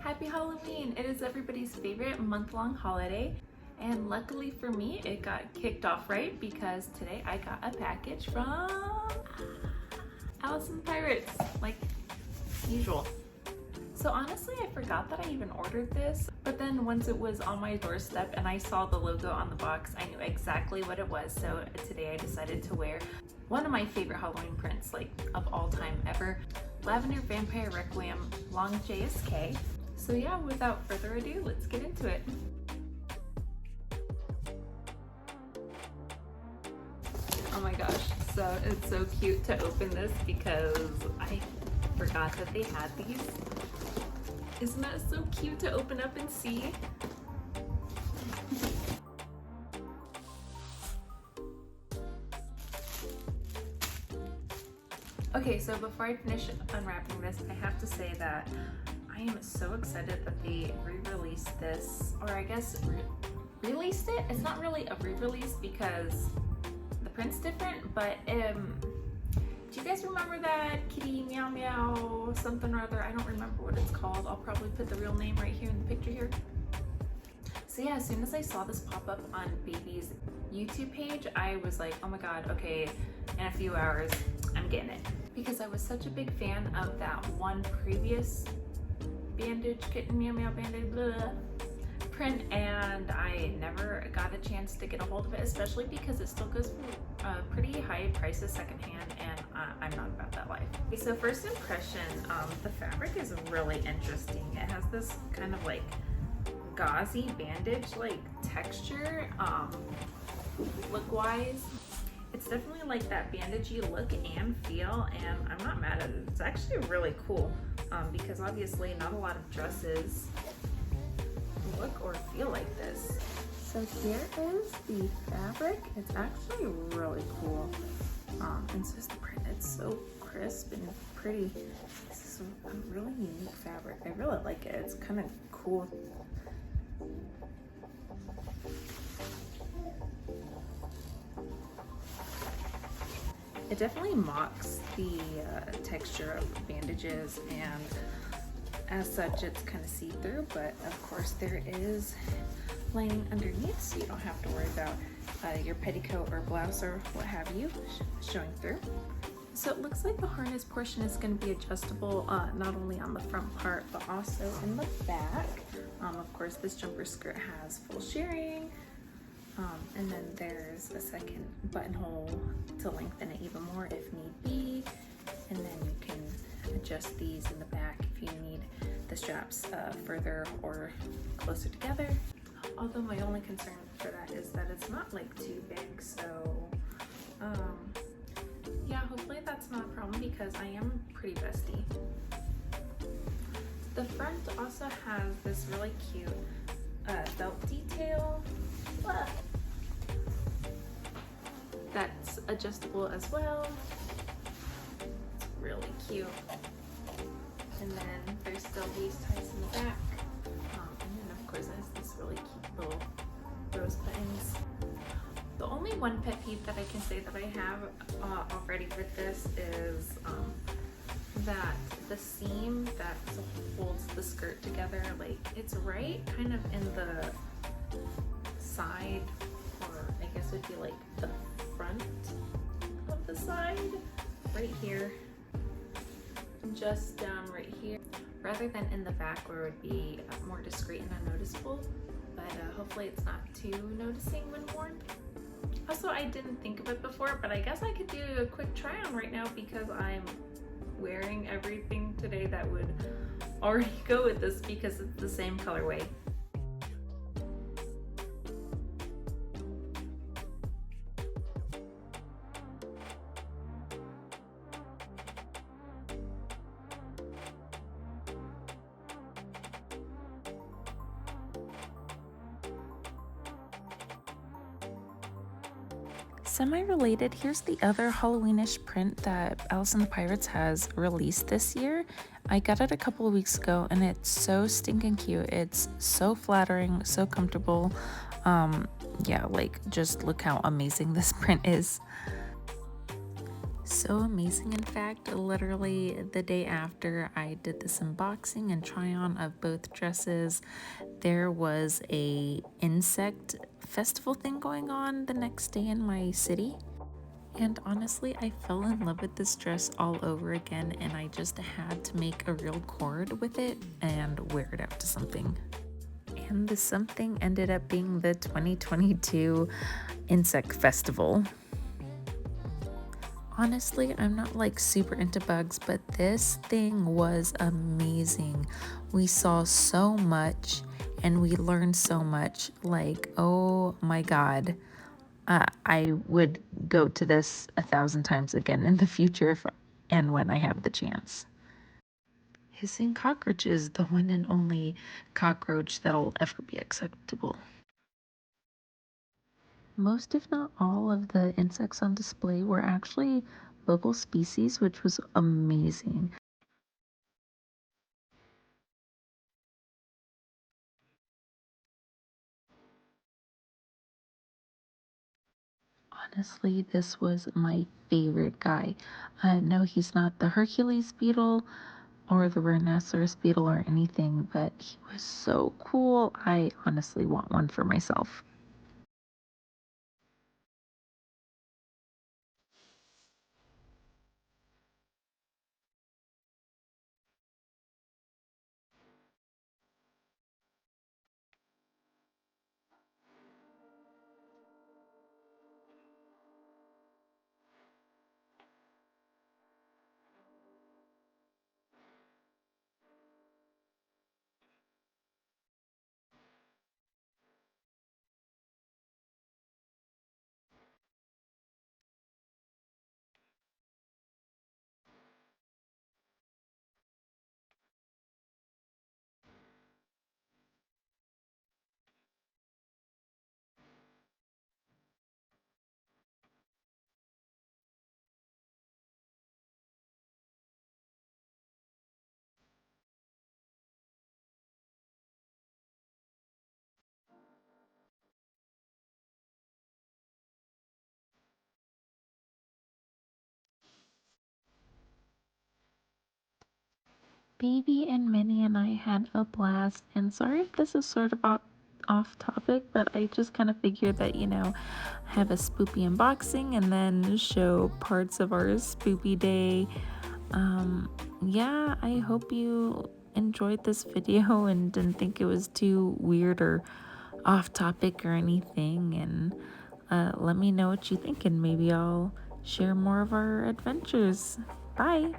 Happy Halloween! It is everybody's favorite month-long holiday, and luckily for me, it got kicked off right because today I got a package from Alice and the Pirates, like usual. So honestly, I forgot that I even ordered this, but then once it was on my doorstep and I saw the logo on the box, I knew exactly what it was. So today I decided to wear one of my favorite Halloween prints, like of all time ever, Lavender Vampire Requiem Long JSK. So yeah, without further ado, let's get into it. Oh my gosh, so it's so cute to open this because I forgot that they had these. Isn't that so cute to open up and see? Okay, so before I finish unwrapping this, I have to say that I am so excited that they re-released this, or I guess released it? It's not really a re-release because the print's different, but do you guys remember that kitty meow meow something or other? I don't remember what it's called. I'll probably put the real name right here in the picture here. So yeah, as soon as I saw this pop up on Baby's YouTube page, I was like, oh my god, okay, in a few hours, I'm getting it. Because I was such a big fan of that one previous bandage, kitten meow meow bandage, blah, print, and I never got a chance to get a hold of it, especially because it still goes for pretty high prices secondhand, and I'm not about that life. Okay, so first impression, the fabric is really interesting. It has this kind of like gauzy bandage like texture, look wise. It's definitely like that bandagey look and feel, and I'm not mad at it. It's actually really cool because obviously not a lot of dresses look or feel like this. So here is the fabric. It's actually really cool. And so is the print. It's so crisp and pretty. This is a really unique fabric. I really like it. It's kind of cool. It definitely mocks the texture of bandages, and as such it's kind of see-through, but of course there is lining underneath, so you don't have to worry about your petticoat or blouse or what have you showing through. So it looks like the harness portion is going to be adjustable not only on the front part but also in the back. Of course this jumper skirt has full shearing. And then there's a second buttonhole to lengthen it even more if need be. And then you can adjust these in the back if you need the straps further or closer together. Although my only concern for that is that it's not like too big, so yeah, hopefully that's not a problem because I am pretty busty. The front also has this really cute felt detail. That's adjustable as well. It's really cute. And then there's still these ties in the back. And then of course there's this really cute little rose buttons. The only one pet peeve that I can say that I have already with this is that the seam that holds the skirt together, like it's right kind of in the side, or I guess it'd be like the front of the side, right here, just down right here, rather than in the back where it would be more discreet and unnoticeable, but hopefully it's not too noticing when worn. Also, I didn't think of it before, but I guess I could do a quick try on right now because I'm wearing everything today that would already go with this because it's the same colorway. Semi-related, here's the other Halloweenish print that Alice and the Pirates has released this year. I got it a couple of weeks ago and it's so stinking cute. It's so flattering, so comfortable. Yeah, like just look how amazing this print is. So amazing. In fact, literally the day after I did this unboxing and try on of both dresses, there was a insect festival thing going on the next day in my city. And honestly, I fell in love with this dress all over again, and I just had to make a real cord with it and wear it out to something. And the something ended up being the 2022 Insect Festival. Honestly, I'm not like super into bugs, but this thing was amazing. We saw so much and we learned so much. Like, oh my God. I would go to this 1,000 times again in the future if and when I have the chance. Hissing cockroach is the one and only cockroach that'll ever be acceptable. Most, if not all, of the insects on display were actually local species, which was amazing. Honestly, this was my favorite guy. No, he's not the Hercules beetle or the rhinoceros beetle or anything, but he was so cool. I honestly want one for myself. Baby and Minnie and I had a blast, and sorry if this is sort of off topic, but I just kind of figured that, have a spoopy unboxing and then show parts of our spoopy day. Yeah, I hope you enjoyed this video and didn't think it was too weird or off topic or anything. And let me know what you think, and maybe I'll share more of our adventures. Bye.